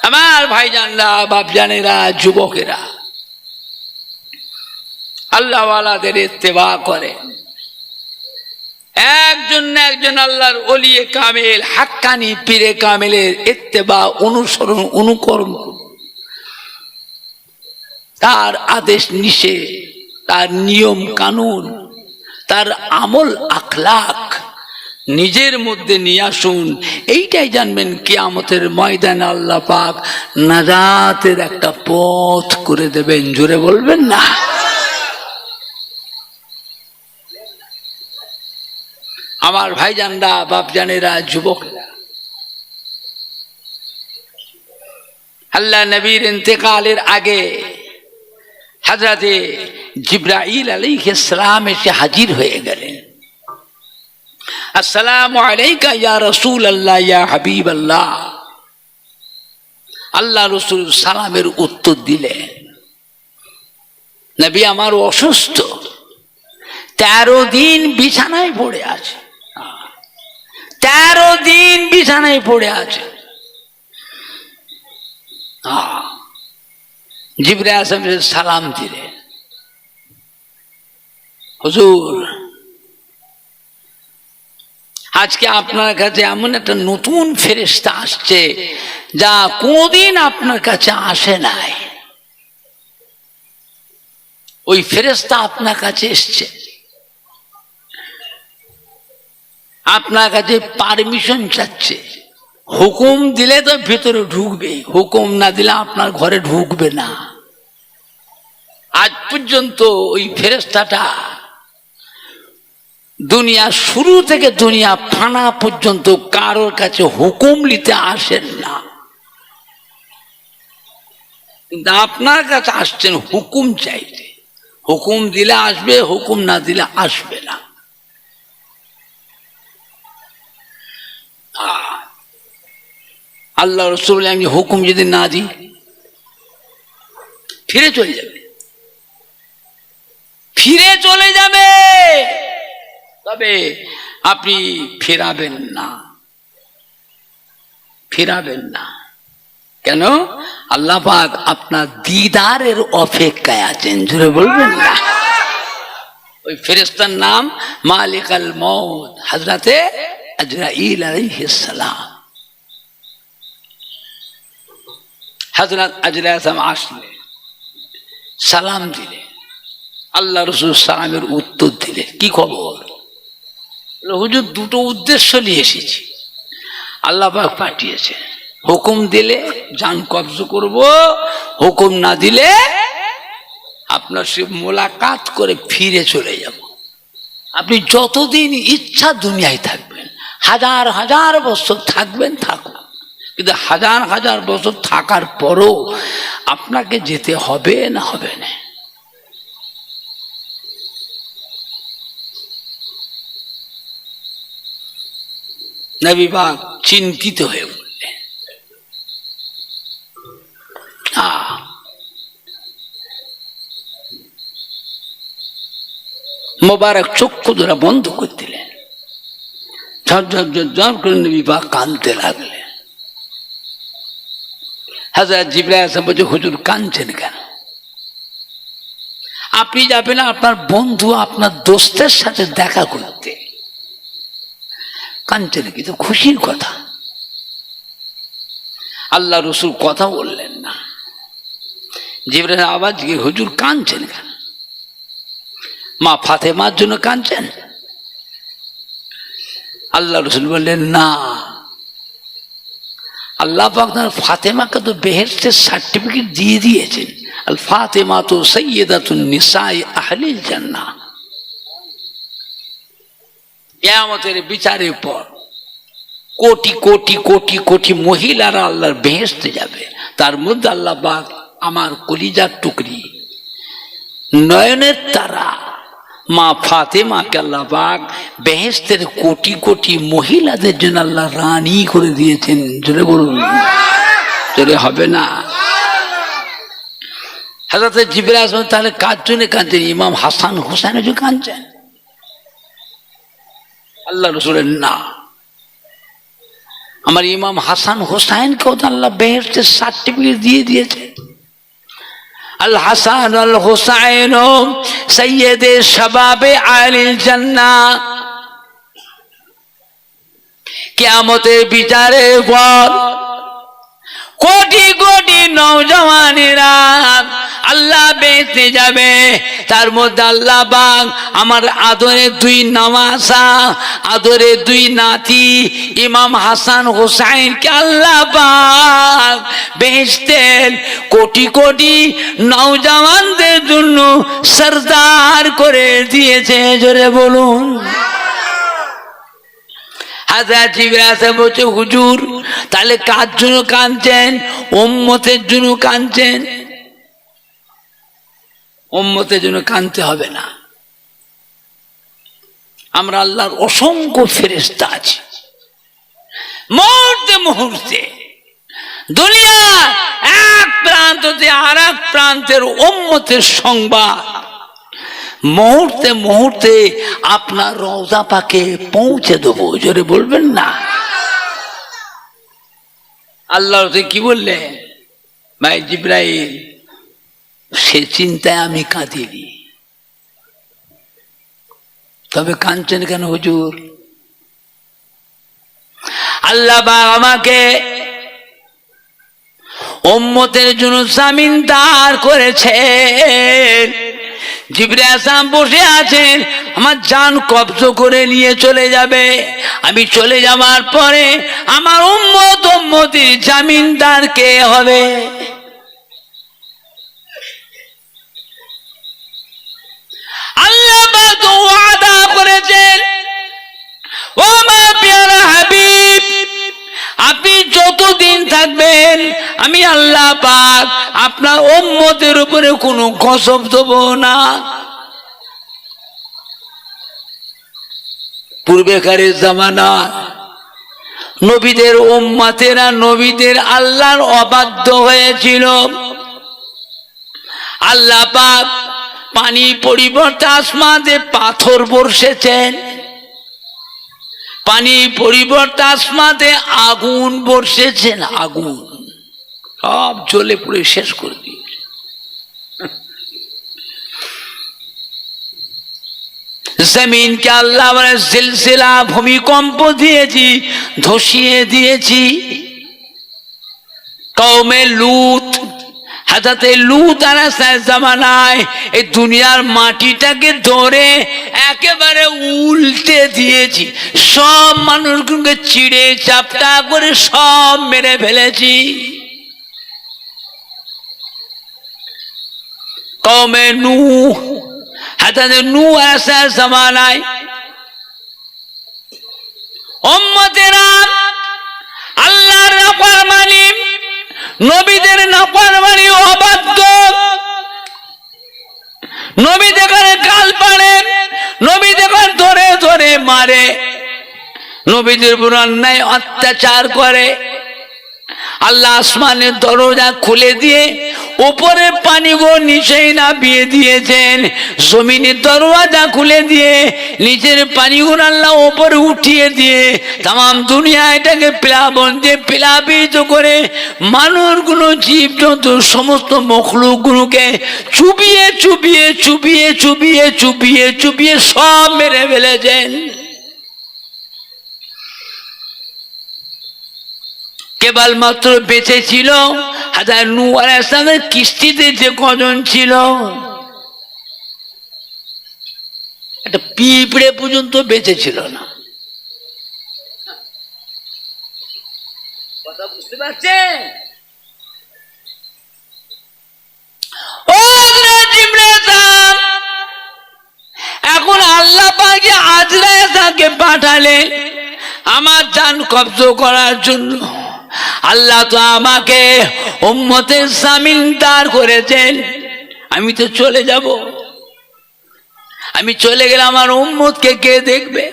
আমার ভাইজানরা, বাপজানেরা, যুবকেরা, আল্লাহওয়ালাদের ইত্তেবা করে। একজন না একজন আল্লাহর ওলিয়ে কামেল, হাক্কানি পীরে কামেলের ইত্তেবা, অনুসরণ, অনুকরণ, তার আদেশ নিষেধ, তার নিয়ম কানুন, তার আমল আখলাক নিজের মধ্যে নিয়ে আসুন। এইটাই জানবেন কিয়ামতের ময়দানে আল্লাহ পাক নাজাতের একটা পথ করে দেবেন। জোরে বলবেন না? আমার ভাইজানরা, বাপজানেরা, যুবকেরা, আল্লাহ নবীর ইন্তেকালের আগে হযরতে জিবরাইল আলাইহিস সালাম এসে হাজির হয়ে গেলেন। আসসালামু আলাইকা ইয়া রাসূলুল্লাহ ইয়া হাবিবাল্লাহ। আল্লাহ রসুল সালামের উত্তর দিলেন, নবী আমার অসুস্থ, 13 দিন বিছানায় পড়ে আছে, 13 দিন বিছানায় পড়ে আছে। জিবরাইল আলাইহিস সালাম দিলেন, হুজুর আজকে আপনার কাছে এমন একটা নতুন ফেরেশতা আসছে যা কোনদিন আপনার কাছে আসে নাই। ওই ফেরেশতা আপনার কাছে এসছে, আপনার কাছে পারমিশন চাচ্ছে। হুকুম দিলে তো ভেতরে ঢুকবে, হুকুম না দিলে আপনার ঘরে ঢুকবে না। আজ পর্যন্ত ওই ফেরেশতাটা দুনিয়া শুরু থেকে দুনিয়া ফানা পর্যন্ত কারোর কাছে হুকুম নিতে আসেন না, কিন্তু আপনার কাছে আসছেন হুকুম চাইতে। হুকুম দিলে আসবে, হুকুম না দিলে আসবে না। আল্লাহ রাসূল আমি হুকুম যদি না দিই ফিরে চলে যাবে, ফিরে চলে যাবে, তবে আপনি ফেরাবেন না, ফেরাবেন না। কেন? আল্লাহ পাক আপনার দিদারের অপেক্ষায় আছেন, জোরে বলবেন না। ওই ফেরেশতার নাম মালিকাল মউত, হযরতে আজরাইল আলাইহিস সালাম। হযরত আজরাইল আসলে সালাম দিলে, আল্লাহ রাসূল সালামের উত্তর দিলে, কি খবর? হুজুর দুটো উদ্দেশ্য নিয়ে এসেছি, আল্লাহ পাক পাঠিয়েছে। হুকুম দিলে জান কবজ করব, হুকুম না দিলে আপনার সে মোলাকাত করে ফিরে চলে যাব। আপনি যতদিন ইচ্ছা দুনিয়ায় থাকবেন, হাজার হাজার বছর থাকবেন, থাকুন, কিন্তু হাজার হাজার বছর থাকার পরও আপনাকে যেতে হবে না, হবে না। নবী পাক চিন্তিত হয়ে বললেন, মোবারক চক্ষু ধরা বন্ধ করে দিলেন, ঝরঝর করে নবী পাক কাঁদতে লাগলেন। হযরত জিবরাইল আলাইহিস সালাম বলছে, হুজুর কাঁদছেন কেন? আপনি যাবেন আপনার বন্ধু আপনার দোস্তের সাথে দেখা করতে, কাঁদছেন কি? তো খুশির কথা। আল্লাহ রসুল কথা বললেন না। জিবরাইল আবার জিজ্ঞেস, হুজুর কাঁদছেন কেন? মা ফাতেমার জন্য কাঁদছেন? আল্লাহ রসুল বললেন, না, আল্লাহ পাক ফাতেমাকে তো বেহেশতের সার্টিফিকেট দিয়ে দিয়েছেন, আল ফাতেমা তো সাইয়্যিদাতুন নিসাই আহলিল জান্নাহ। কিয়ামতের বিচারের পর কোটি কোটি কোটি কোটি মহিলারা আল্লাহর বেহেশতে যাবে, তার মধ্যে আল্লাহ পাক আমার কলিজার টুকরি নয়নের তারা মা ফাতেমাকে আল্লাহ পাক বেহেশতের কোটি কোটি মহিলাদের জন্য আল্লাহ রানী করে দিয়েছেন। জোরে বলুন, জোরে হবে না। হযরত জিবরাইল আলাইহিস সালাম তাহলে কার জন্য কাঁদছেন? ইমাম হাসান হোসেনের জন্য কাঁদছেন? আল্লাহ রাসূলের না, আমার ইমাম হাসান হোসেনকেও তো আল্লাহ বেহেশতের সার্টিফিকেট দিয়ে দিয়েছে। আল হাসান আল হুসাইন সাইয়্যিদে শাবাবে আহলিল জান্নাহ। কিয়ামতের বিচারের পর কোটি কোটি নওজওয়ানেরা আল্লাহ বেহেশতে যাবে, তার মধ্যে আল্লাহ পাক আমার আদরের দুই নওয়াসা, আদরের দুই নাতি ইমাম হাসান হোসেনকে আল্লাহ পাক বেহেশতের কোটি কোটি নওজওয়ানদের জন্য সরদার করে দিয়েছে। জোরে বলুন। হযরত জিবরাইল বলছে, হুজুর তাহলে কার জন্য কাঁদছেন? উম্মতের জন্য কাঁদছেন। উম্মতের জন্য কাঁদতে হবে না, আমরা আল্লাহর অসংখ্য ফেরেশতা আছি। মুহূর্তে মুহূর্তে দুনিয়া এক প্রান্ত থেকে আর এক প্রান্তের উম্মতের সংবাদ মুহূর্তে মুহূর্তে আপনার রওজা পাকে পৌঁছে দেবো। জোরে বলবেন না। আল্লাহ কি বললেন? ভাই জিবরাইল, সে চিন্তায় আমি কাঁদিনি। তবে কাঁদছেন কেন হুজুর? আল্লাহ আমাকে উম্মতের জন্য জামিন দাঁড় করেছেন। জিবরাইল আসলাম বসে আছেন, আমার জান কবজ করে নিয়ে চলে যাবে। আমি চলে যাওয়ার পরে আমার উম্মতির জামিনদার কে হবে? আল্লাহ পাক ওয়াদা করেছেন, ও আমার প্যারা হাবিব, আপনি যতদিন থাকবেন আমি আল্লাহ পাক আপনার উম্মতের উপরে কোনো গজব দেব না। পূর্বেকারের জামানা নবীদের উম্মতেরা নবীদের আল্লাহর অবাধ্য হয়েছিল। আল্লাহ পাক পানি পরিবর্তে আসমানে পাথর বর্ষেছেন, পানি পরিবর্তে আসমানে আগুন বর্ষেছেন। আগুন সব জ্বলে পুড়ে শেষ করে দিয়েছে। জমিনকে আল্লাহ সিলসিলা ভূমিকম্প দিয়েছি, ধসিয়ে দিয়েছি। কওমে লূত, হাজরতে লূত আলাইহিস জামানায় এই দুনিয়ার মাটিটাকে ধরে একেবারে উল্টে দিয়েছি। সব মানুষগুলোকে চিড়ে চাপটা করে সব মেরে ফেলেছি। কওমে নূহ, হাজরতে নূহ আলাইহিস জামানায় উম্মতেরা আল্লাহর নাফরমানি, নবীদের নাফরমানি, অবাধ্য, নবী দেখানে গাল পাড়ে, নবী দেখান ধরে ধরে মারে, নবীদের উপর অন্যায় অত্যাচার করে। আল্লাহ আসমানের দরজা খুলে দিয়ে উপরে পানিগুলো নিচেই নামিয়ে দিয়েছেন। জমিনের দরওয়াজা খুলে দিয়ে নিচের পানিগুলো আল্লাহ উপরে উঠিয়ে দিয়ে তাম দুনিয়া এটাকে প্লাবন দিয়ে প্লাবিত করে মানুষগুলো, জীব জন্তু, সমস্ত মখলুকগুলোকে চুবিয়ে চুবিয়ে চুবিয়ে চুবিয়ে চুবিয়ে চুবিয়ে সব মেরে ফেলেছেন। কেবলমাত্র বেঁচে ছিল হযরত নূহ আলাইহিস সালামের কিস্তিতে যে কজন ছিল, একটা পিঁপড়ে পর্যন্ত বেঁচে ছিল না। কথা বুঝতে পারছেন? ও জিবরাইল, এখন আল্লাহ পাক আজরাইলকে পাঠালেন আমার জান কবজ করার জন্য। আল্লাহ তো আমাকে উম্মতের জামিনদার করেছেন। আমি তো চলে যাব, আমি চলে গেলে আমার উম্মতকে কে দেখবে?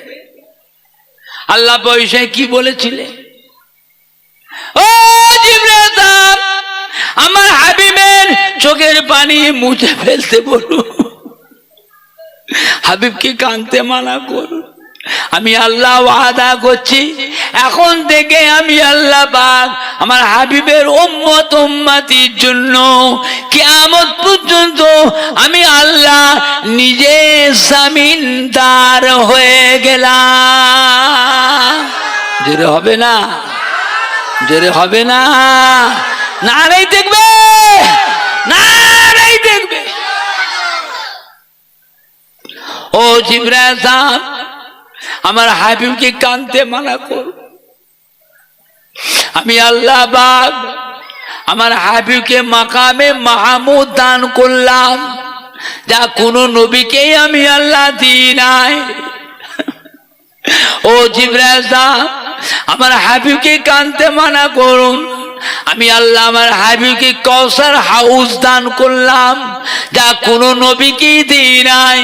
আল্লাহ পয়সায় কি বলেছিলেন? ও জিবরাইল, আমার হাবিবের চোখের পানি মুছে ফেলতে বলুন, হাবিবকে কাঁদতে মানা করুন। আমি আল্লাহ ওয়াদা করছি, এখন থেকে আমি আল্লাহ পাক আমার হাবিবের উম্মত উম্মতির জন্য কিয়ামত পর্যন্ত আমি আল্লাহ নিজে জামিনদার হয়ে গেলাম। জোরে হবে না? জোরে হবে না? নারাই দেখবে, নারাই দেখবে। ও জিবরাইল সাহেব, আমার হাবিবকে কাঁদতে মানা করো। আমি আল্লাহ পাক আমার হাবিবকে মাকামে মাহমুদ দান করলাম, যা কোনো নবীকেই আমি আল্লাহ দিই নাই। ও জিবরাইল সাহেব, আমার হাবিবকে কাঁদতে মানা করুন। আমি আল্লাহ আমার হাবিবকে কাউসার হাউস দান করলাম, যা কোনো নবীকেই দিই নাই।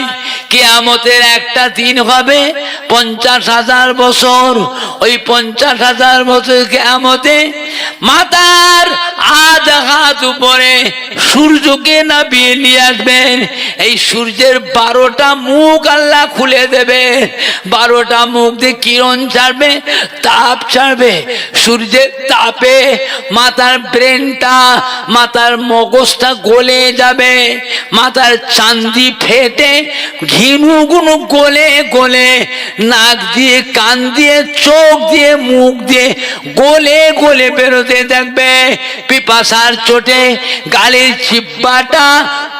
কিয়ামতের একটা দিন হবে 50,000 বছর। ওই 50,000 বছর কিয়ামতে মাথার আধা হাত উপরে সূর্যকে নামিয়ে নিয়ে আসবেন। এই সূর্যের 12টা মুখ আল্লাহ খুলে দেবে। 12টা মুখ দিয়ে কিরণ ছাড়বে, তাপ ছাড়বে। সূর্যের তাপে মাথার ব্রেনটা, মাথার মগজটা গলে যাবে। মাথার চান্দি ফেটে ঘিনুগুলো গলে গলে নাক দিয়ে, কান দিয়ে, চোখ দিয়ে, মুখ দিয়ে গলে গলে বেরোতে থাকবে। পিপাসার চোটে গালের জিহ্বাটা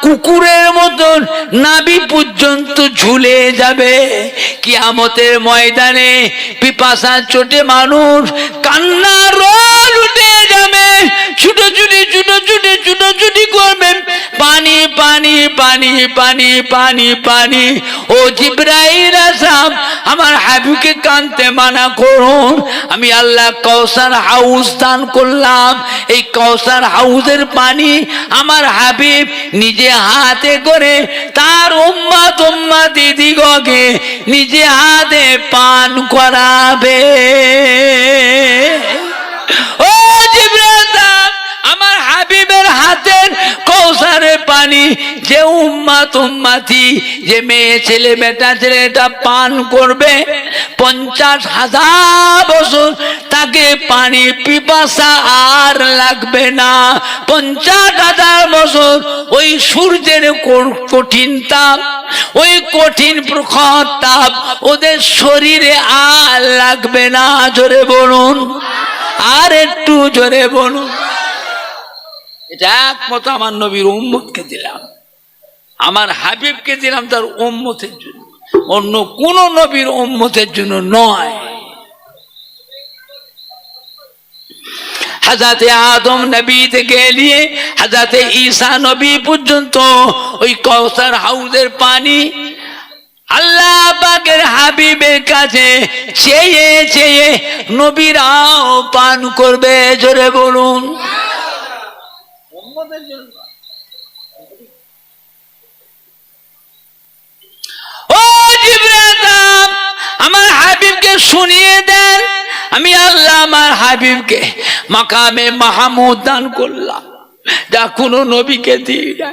কুকুরের মতন নাভি পর্যন্ত ঝুলে যাবে। কিয়ামতের ময়দানে পিপাসার চোটে মানুষ কান্নার রোল উঠে যাবে। ছুটোছুটি ছুটোছুটি ছুটোছুটি করবেন, পানি পানি পানি পানি পানি পানি। ও জিবরাইল আসলাম, আমার হাবিবকে কানতে মানা করুন। আমি আল্লাহ কাউসার হাউস দান করলাম। এই কাউসার হাউসের পানি আমার হাবিব নিজে হাতে করে তার উম্মত দিদিগকে নিজে হাতে পান করাবে। ও জিবরাইল, আমার হাবিবের হাতের কৌসারের পানি যে উম্মতি, যে মেয়ে ছেলে বেটা ছেলেটা পান করবে 50,000 বছর তাকে পানি পিপাসা আর লাগবে না। 50,000 বছর ওই সূর্যের কঠিন তাপ, ওই কঠিন প্রখর তাপ ওদের শরীরে আর লাগবে না। জোরে বলুন, আর একটু জোরে বলুন। এটা একমত আমার নবীর উম্মতকে দিলাম, আমার হাবিবকে দিলাম তার উম্মতের জন্য, অন্য কোন নবীর উম্মতের জন্য নয়। হযরত আদম নবী থেকে নিয়ে হযরত ঈসা নবী পর্যন্ত ওই কাউসার হাউজের পানি আল্লাহ পাকের হাবিবের কাছে চেয়ে চেয়ে নবীরাও পান করবে। জোরে বলুন, ও জিবরাইল আমার হাবিবকে শুনিয়ে দেন, আমি আল্লাহ আমার হাবিবকে মাকামে মাহমুদ দান করলাম, যা কোনো নবীকে দিই না।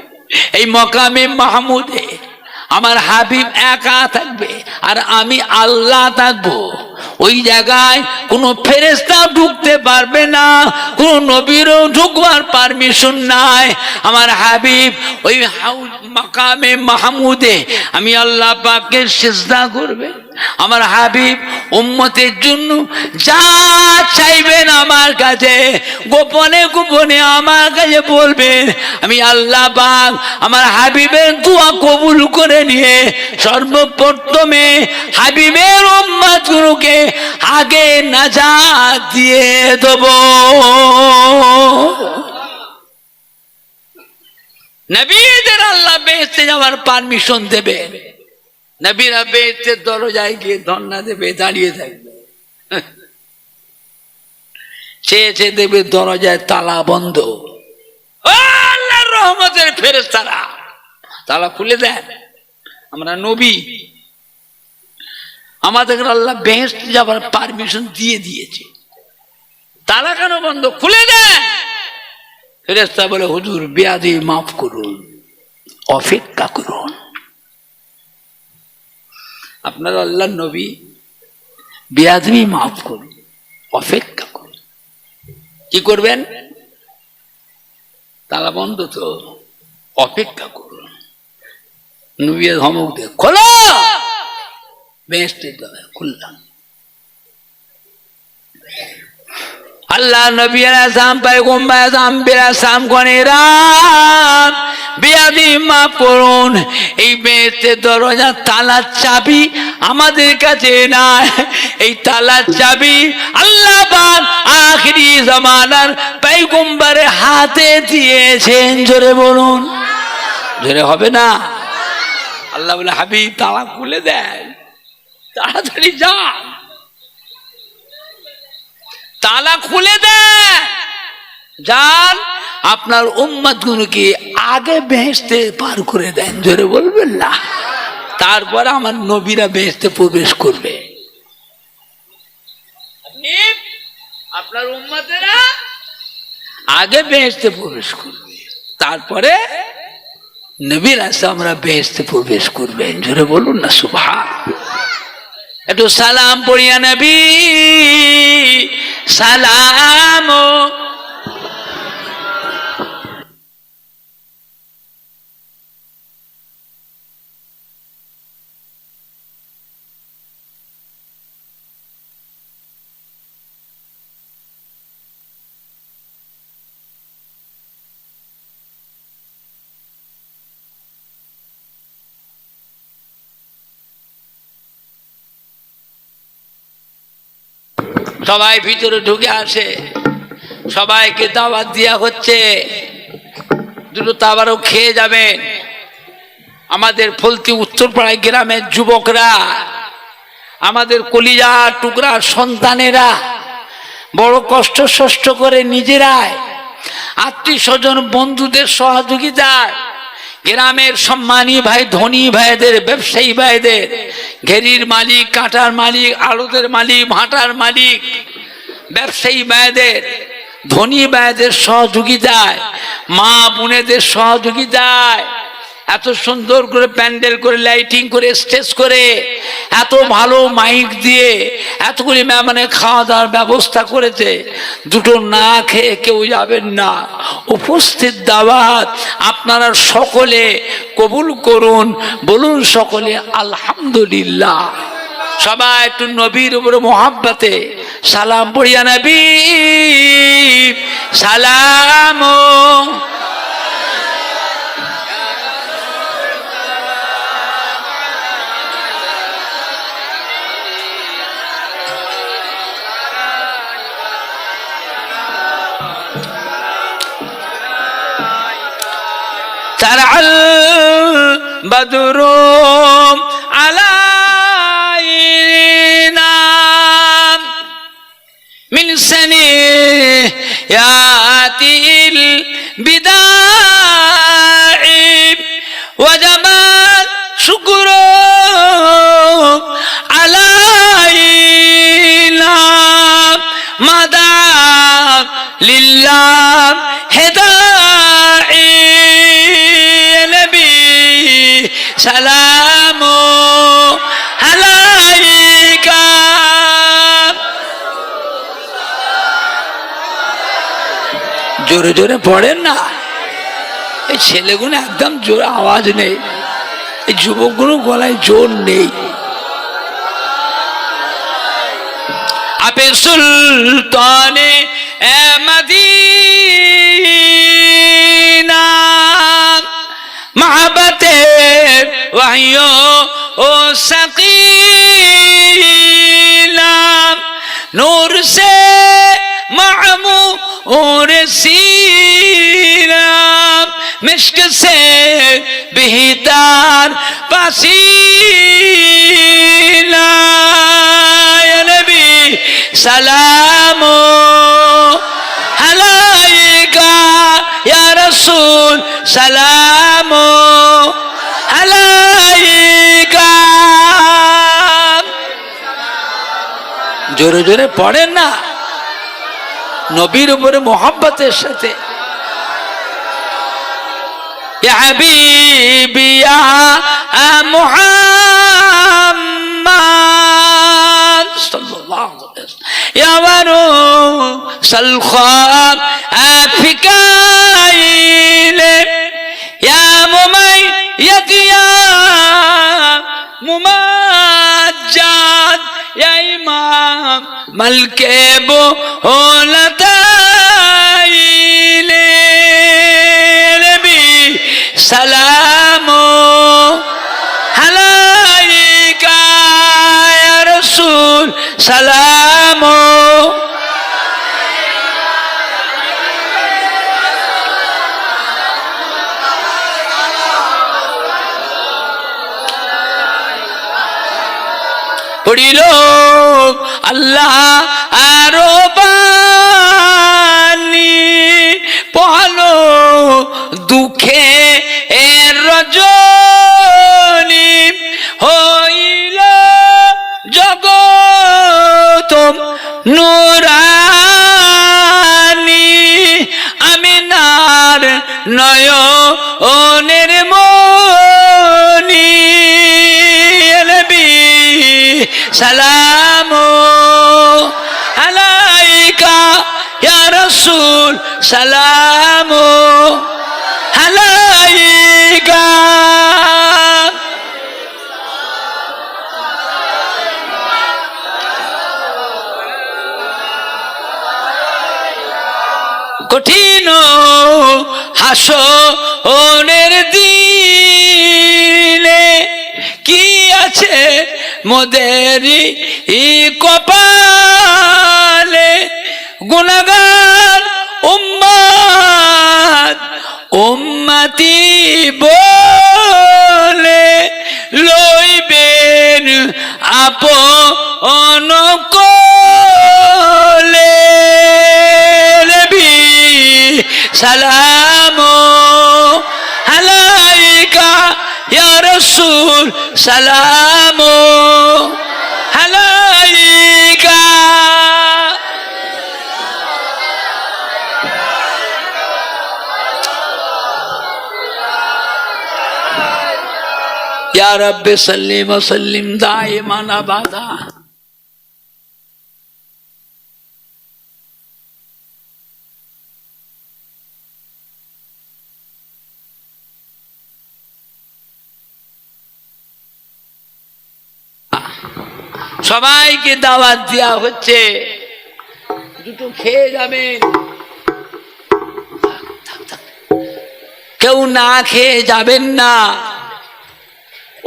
এই মাকামে মাহমুদে আমার হাবিব একা থাকবে আর আমি আল্লাহ থাকবো। ওই জায়গায় কোনো ফেরেশতা ঢুকতে পারবে না, কোন নবীরও ঢুকবার পারমিশন নাই। আমার হাবিব ওই মাকামে মাহমুদে আমি আল্লাহ পাকের সিজদা করবে। আমার হাবিব উম্মতের জন্য যা চাইবেন আমার কাছে গোপনে গোপনে আমার কাছে বলবেন। আমি আল্লাহ পাক আমার হাবিবের দোয়া কবুল করে নিয়ে সর্বপ্রথমে হাবিবের উম্মতগুলোকে আগে নাজাত দিয়ে দেব। নবীদের আল্লাহ বেহেশতে যাওয়ার পারমিশন দেবে। নবীরা বেহেশতের দরজায় গিয়ে ধর্ণা দেবে, দাঁড়িয়ে থাকবে, চেয়ে চেয়ে দেবে দরজায় তালা বন্ধ। আল্লাহর রহমতের ফেরেশতারা তালা খুলে দেন। আমরা নবী, আমাদের আল্লাহ বেহেশতে যাবার পারমিশন দিয়ে দিয়েছে, তালা কেন বন্ধ? খুলে দেন। ফেরেশতা বলে হুজুর বেয়াদবি মাফ করুন, অপেক্ষা করুন। আপনার আল্লাহ নবী, বেয়াদবি মাফ করুন, অপেক্ষা করুন। কি করবেন? তালা বন্ধ তো, অপেক্ষা করুন। নবী ধমক দিয়ে খোলো, বেহেশতের দরজা খুললাম। আল্লাহ নবী আলাইহিসসালাম পয়গম্বর আযম সাম গনেরা বেয়াদবি মাফ করুন। এই বেহেশতের দরজা তালার চাবি আমাদের কাছে নাই, এই তালার চাবি আল্লাহ পাক আখিরি জামানার পয়গম্বরের হাতে দিয়েছেন। জোরে বলুন, জোরে হবে না? আল্লাহ বলে হাবিব তালা খুলে দেন, তাড়াতাড়ি যান, তালা খুলে দেন, যান আপনার উম্মতগুলোকে আগে বেহেশতে পার করে দেন। জোরে বলবেন না? তারপর আমার নবীরা বেহেশতে প্রবেশ করবে। আপনার উম্মতেরা আগে বেহেশতে প্রবেশ করবে, তারপরে নবীরা আমরা বেহেশতে প্রবেশ করবেন। জোরে বলুন না সুবহান। একটু সালাম পড়িয়া নবী সালাম। সবাই ভিতরে ঢুকে আসে, সবাইকে দাওয়াত দেওয়া হচ্ছে, দুটো তাবারও খেয়ে যাবেন। আমাদের ফলতি উত্তরপাড়ায় গ্রামের যুবকরা, আমাদের কলিজা টুকরা সন্তানেরা বড় কষ্ট করে নিজেরাই আত্মীয় স্বজন বন্ধুদের সহযোগিতায় গ্রামের সম্মানী ভাই, ধনী ভাইদের, ব্যবসায়ী ভাইদের, ঘেরির মালিক, কাঁটার মালিক, আড়তের মালিক, ভাটার মালিক, ব্যবসায়ী ভাইদের, ধনী ভাইদের সহযোগিতায়, মা বোনেদের সহযোগিতায় এত সুন্দর করে প্যান্ডেল করে, লাইটিং করে, স্টেজ করে, এত ভালো মাইক দিয়ে এতগুলি মেহমানে খাওয়া দাওয়ার ব্যবস্থা করেছে। দুটো না খেয়ে কেউ যাবেন না। উপস্থিত দাওয়াত আপনারা সকলে কবুল করুন, বলুন সকলে আলহামদুলিল্লাহ। সবাই একটু নবীর উপরে মোহাব্বতে সালাম পড়িয়া নবী সালাম। طلع البدر علينا من سنيات البداع وجب شكر علينا ما دعا لله هداعي সালাম আলাইকা। জোরে জোরে পড়েন না, এই ছেলেগুলো একদম জোরে আওয়াজ নেই, এই যুবকগুলো গলায় জোর নেই। আপে সুলতানে মদিনা محبتے وحیوں او ثقیلا نور سے معمور سینا مشک سے بہتر پسینا یا نبی سلام علیکہ یا رسول سلام আলাইকা। জোরে জোরে পড়েন না, নবীর উপরে মোহাব্বতের সাথে। ইয়া হাবিবি ইয়া মুহাম্মদ সাল্লাল্লাহু আলাইহি ওয়াসাল্লাম ইয়া ওয়ারুসাল খাব আফিকাইলে ইয়া মুমাইয়াত ইয়া মুমাজ্জাদ ইয়া ইমাম মালকে বুলাতাইলে নবী সালাম আলাইকা ইয়া রাসূল সালাম পড়িল আল্লাহ আরো বাণী পহলো দুঃখে এর রজনী সালামু আলাইকা ইয়া রাসূল সালামু আলাইকা। কঠিন হাসরের দিনে কি আছে মোদের কপালে, গুনাহগার উম্মত উম্মতি বলে লইবেন আপন কোলে। সালামু আলাইকা ইয়া রাসূল সালামু আলাইকা। ইয়া রাব্বি সাল্লি ওয়া সাল্লিম দাইমান আবাদা। সবাইকে দাওয়াত দেওয়া হচ্ছে, দুটো খেয়ে যাবেন, কেউ না খেয়ে যাবেন না।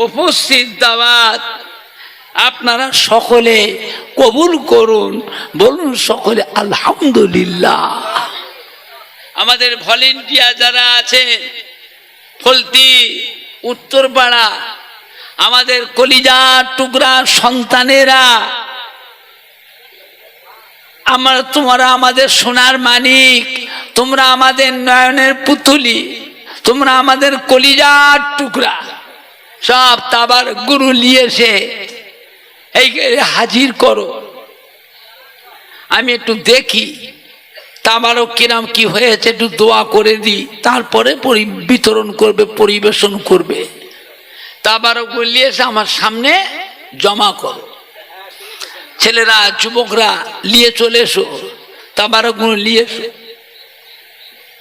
উপস্থিত দাওয়াত আপনারা সকলে কবুল করুন, বলুন সকলে আলহামদুলিল্লাহ। আমাদের ভলেন্টিয়ার যারা আছেন, ফলতি উত্তরপাড়া, আমাদের কলিজার টুকরা সন্তানেরা, তোমরা আমাদের সোনার মানিক, তোমরা আমাদের নয়নের পুতুলি, তোমরা আমাদের কলিজার টুকরা, সব তাবার গুরু নিয়ে এসে এই হাজির করো। আমি একটু দেখি তাবারও কিরাম কি হয়েছে, একটু দোয়া করে দিই, তারপরে বিতরণ করবে, পরিবেশন করবে। তাবারক নিয়ে এসে আমার সামনে জমা করো। ছেলেরা যুবকরা নিয়ে চলে এসো, তাবারক নিয়ে এসো।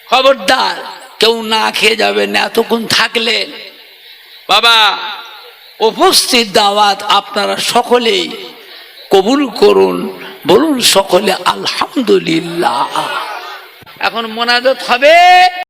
খবরদার কেউ না খেয়ে যাবে না এতক্ষণ থাকলেন। বাবা, উপস্থিত দাওয়াত আপনারা সকলেই কবুল করুন, বলুন সকলে আলহামদুলিল্লাহ। এখন মোনাজাত হবে।